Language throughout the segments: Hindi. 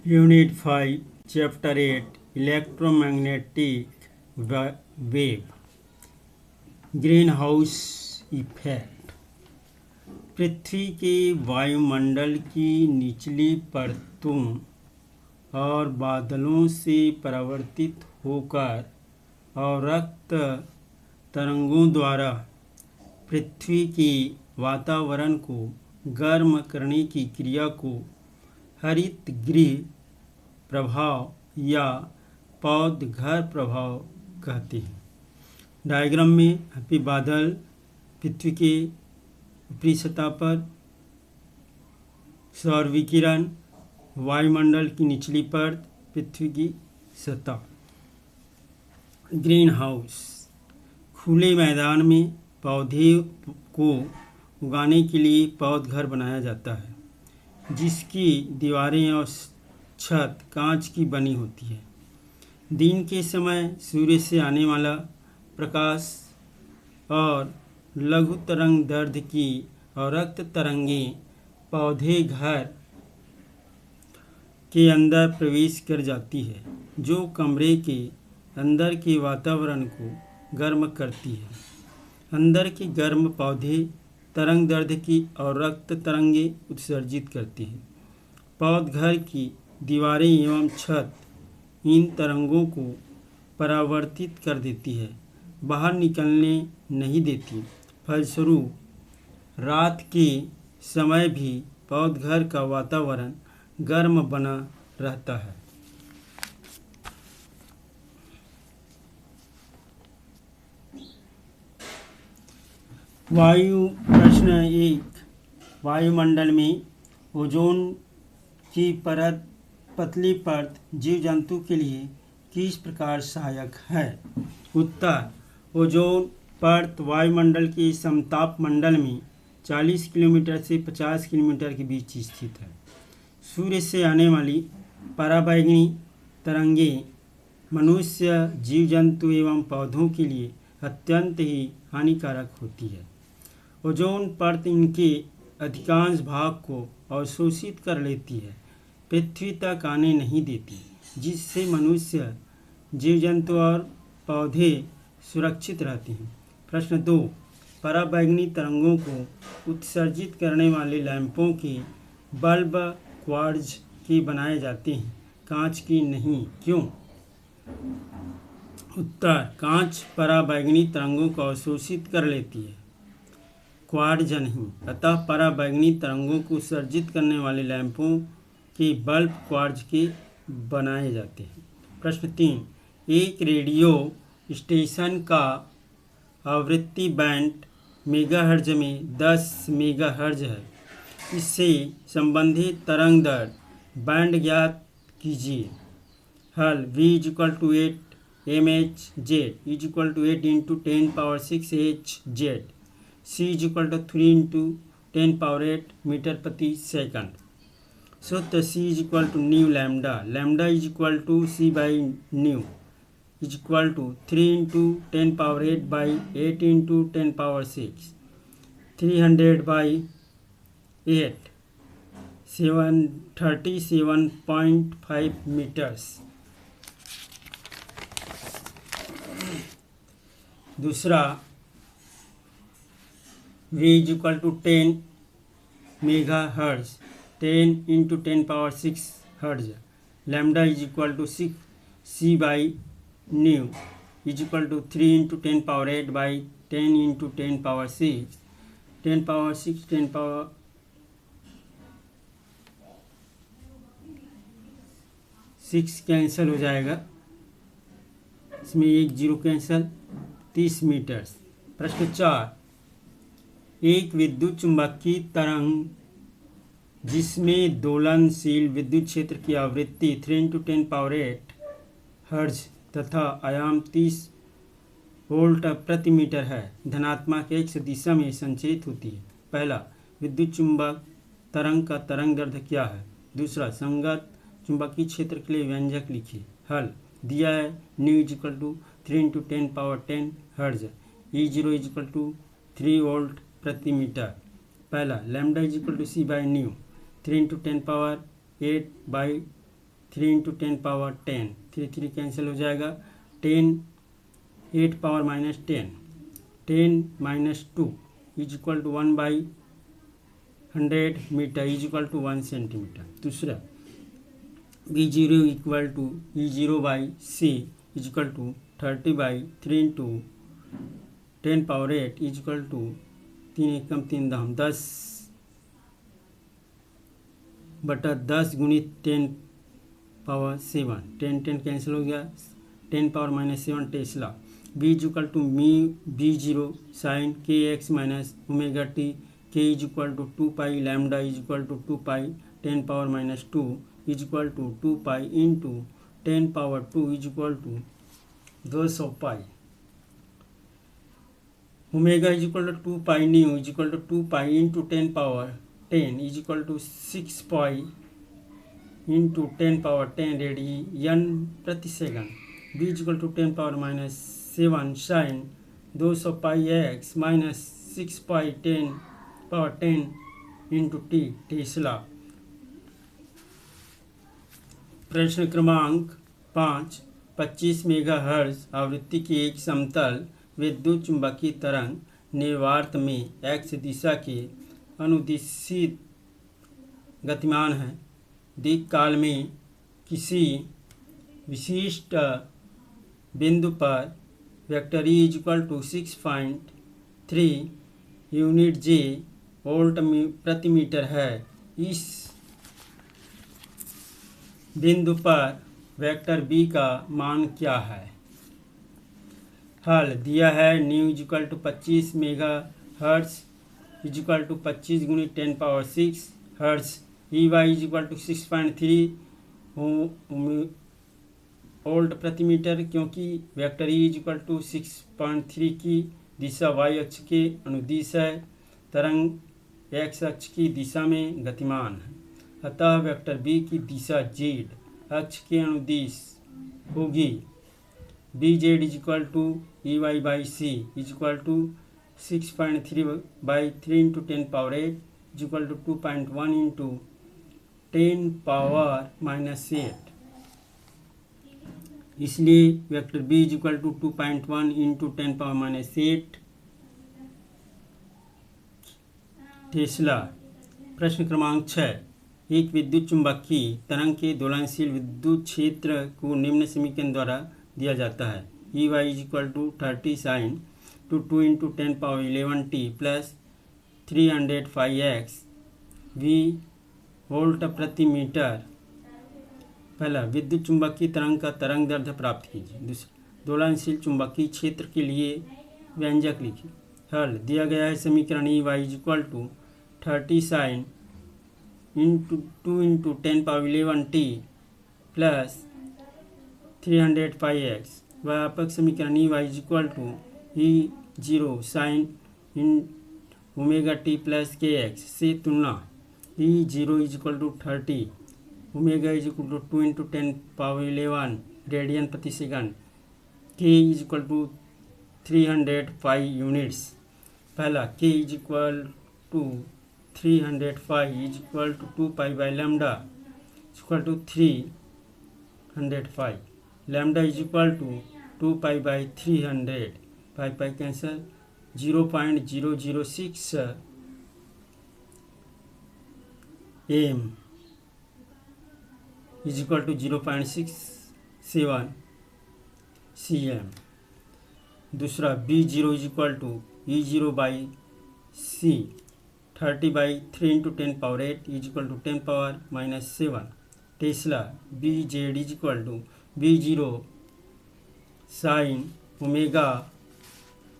Unit 5, Chapter 8, Electromagnetic Wave, Greenhouse Effect। पृथ्वी के वायुमंडल की निचली परतों और बादलों से परावर्तित होकर और रक्त तरंगों द्वारा पृथ्वी के वातावरण को गर्म करने की क्रिया को हरित गृह प्रभाव या पौधघर प्रभाव कहते हैं। डायग्राम में यहाँ बादल पृथ्वी के ऊपरी सतह पर, सौर विकिरण वायुमंडल की निचली परत, पृथ्वी की सतह। ग्रीन हाउस, खुले मैदान में पौधे को उगाने के लिए पौधघर बनाया जाता है, जिसकी दीवारें और छत कांच की बनी होती है। दिन के समय सूर्य से आने वाला प्रकाश और लघु तरंग दैर्ध्य की और रक्त तरंगें पौधे घर के अंदर प्रवेश कर जाती है, जो कमरे के अंदर के वातावरण को गर्म करती है। अंदर के गर्म पौधे तरंग दैर्ध्य की और रक्त तरंगें उत्सर्जित करती हैं। पौधघर की दीवारें एवं छत इन तरंगों को परावर्तित कर देती है, बाहर निकलने नहीं देती। फलस्वरूप रात के समय भी पौधघर का वातावरण गर्म बना रहता है। प्रश्न 1, वायुमंडल में ओजोन की परत पतली परत जीव जंतु के लिए किस प्रकार सहायक है? उत्तर, ओजोन परत वायुमंडल के समताप मंडल में 40 किलोमीटर से 50 किलोमीटर के बीच स्थित है। सूर्य से आने वाली पराबैंगनी तरंगें मनुष्य, जीव जंतु एवं पौधों के लिए अत्यंत ही हानिकारक होती है। ओजोन परत इनके अधिकांश भाग को अवशोषित कर लेती है, पृथ्वी तक आने नहीं देती, जिससे मनुष्य, जीव जंतु और पौधे सुरक्षित रहते हैं। प्रश्न 2, पराबैंगनी तरंगों को उत्सर्जित करने वाले लैंपों के बल्ब क्वार्ट्ज के बनाए जाते हैं, कांच की नहीं, क्यों? उत्तर, कांच पराबैंगनी तरंगों को अवशोषित कर लेती है, क्वार्ट्ज नहीं। अतः पराबैंगनी तरंगों को उत्सर्जित करने वाले लैंपों के बल्ब क्वार्ट्ज के बनाए जाते हैं। प्रश्न 3, एक रेडियो स्टेशन का आवृत्ति बैंड मेगाहर्ट्ज में 10 मेगाहर्ट्ज है। इससे संबंधित तरंग दैर्ध्य बैंड ज्ञात कीजिए। हल, V = 8 mHz = 8 × 10⁻⁶ C = 3 × 10⁸ मीटर प्रति सेकंड। सूत्र C = न्यू लैम्डा, लैम्डा = C/न्यू = 3 × 10⁸/8 × 10⁶, 300/8, 37.5 मीटर्स। दूसरा, V = 10 मेगाहर्ट्ज, 10 × 10⁻⁶ हर्ट्ज। लैम्डा = 6 C/न्यू = 3 × 10⁸/10 × 10⁶, 10⁻6 कैंसिल हो जाएगा, इसमें एक जीरो कैंसिल, 30 मीटर्स। प्रश्न 4, एक विद्युत चुम्बकीय तरंग जिसमें दोलनशील विद्युत क्षेत्र की आवृत्ति 3 × 10⁸ हर्ट्ज तथा आयाम 30 वोल्ट प्रति मीटर है, धनात्मक x दिशा में संचरित होती है। पहला, विद्युत चुंबक तरंग का तरंग दैर्ध्य क्या है? दूसरा, संगत चुंबकीय क्षेत्र के लिए व्यंजक लिखिए। हल, दिया है न्यू = 3 × 10⁻10 हर्ट्ज, E0 = 3 वोल्ट प्रति मीटर। पहला, लैम्डा = C/न्यू, 3 × 10⁸ 8 3 इंटू 10 पावर 10, 3 3 कैंसिल हो जाएगा, 10 8 power minus 10, 10 minus 2 is equal to 1/100 metre is equal to 1 centimetre. दूसरा B0 equal to E0/c is equal to 30/3 into 10 power 8 is equal to 3 एकम 3 दहम 10/10 गुणित 10 पावर 7, 10 10 कैंसिल हो गया, 10 power minus 7 tesla. B is equal to B0 sine kx minus omega t, k is equal to 2 pi lambda is equal to 2 pi 10 power minus 2 is equal to 2 pi into 10 power 2 is equal to 200 pi. Omega is equal to 2 pi nu is equal to 2 pi into 10 power 10 is equal to 6 pi into 10 power 10 radian प्रति second. B is equal to 10 power minus 7 sine 200 pi x minus 6 pi 10 power 10 into t tesla. प्रश्न क्रमांक 5, 25 मेगाहर्ट्ज आवृत्ति की एक समतल विद्युत चुंबकीय तरंग निर्वात में x दिशा के अनुदिशित गतिमान है। दीर्घ काल में किसी विशिष्ट बिंदु पर vector E is equal to 6.3 unit J volt प्रति मीटर है। इस बिंदु पर वेक्टर B का मान क्या है? हल दिया है nu is equal to 25 mega hertz is equal to 25 गुणित 10 power 6 hertz, EY is equal to 6.3 volt प्रति मीटर, क्योंकि vector E is equal to 6.3 की दिशा y अक्ष के अनुदिश है, तरंग x अक्ष की दिशा में गतिमान है, अतः वेक्टर B की दिशा z अक्ष के अनुदिश होगी। BZ is equal to EY/c is equal to 6.3/3 into 10 power 8 is equal to 2.1 into 10 power minus 8। इसलिए vector B is equal to 2.1 into 10 power minus 8 tesla. प्रश्न क्रमांक 6, एक विद्युत चुंबकीय तरंग के दोलनशील विद्युत क्षेत्र को निम्न समीकरण द्वारा दिया जाता है। EY is equal to 30 sine 2 into 10 power 11 t plus 305x V volt प्रति मीटर। पहला, विद्युत चुंबकीय तरंग का तरंग दैर्ध्य प्राप्त कीजिए। दूसरा, दोलनशील चुंबकीय क्षेत्र के लिए व्यंजक लिखिए। हल दिया गया है समीकरण EY is equal to 30 sine 2 into 10 power 11 t plus 305x। व्यापक समीकरण EY is equal to E0 sine omega t plus kx से तुलना। E0 is equal to 30, omega is equal to 2 into 10 power 11 radian प्रति second, k is equal to 305 units. पहला, k is equal to 305 is equal to 2 pi by lambda is equal to 305, lambda is equal to 2 pi by 300, pi pi cancel, 0.006 m is equal to 0.67 cm। दूसरा, B0 is equal to E0/c 30/3 into 10 power 8 is equal to 10 power minus 7 tesla. BZ is equal to B0 sine omega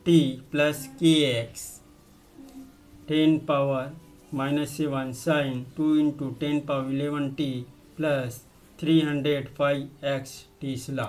t plus kx 10 power minus 7 sine 2 into 10 power 11 t plus 305x Tesla.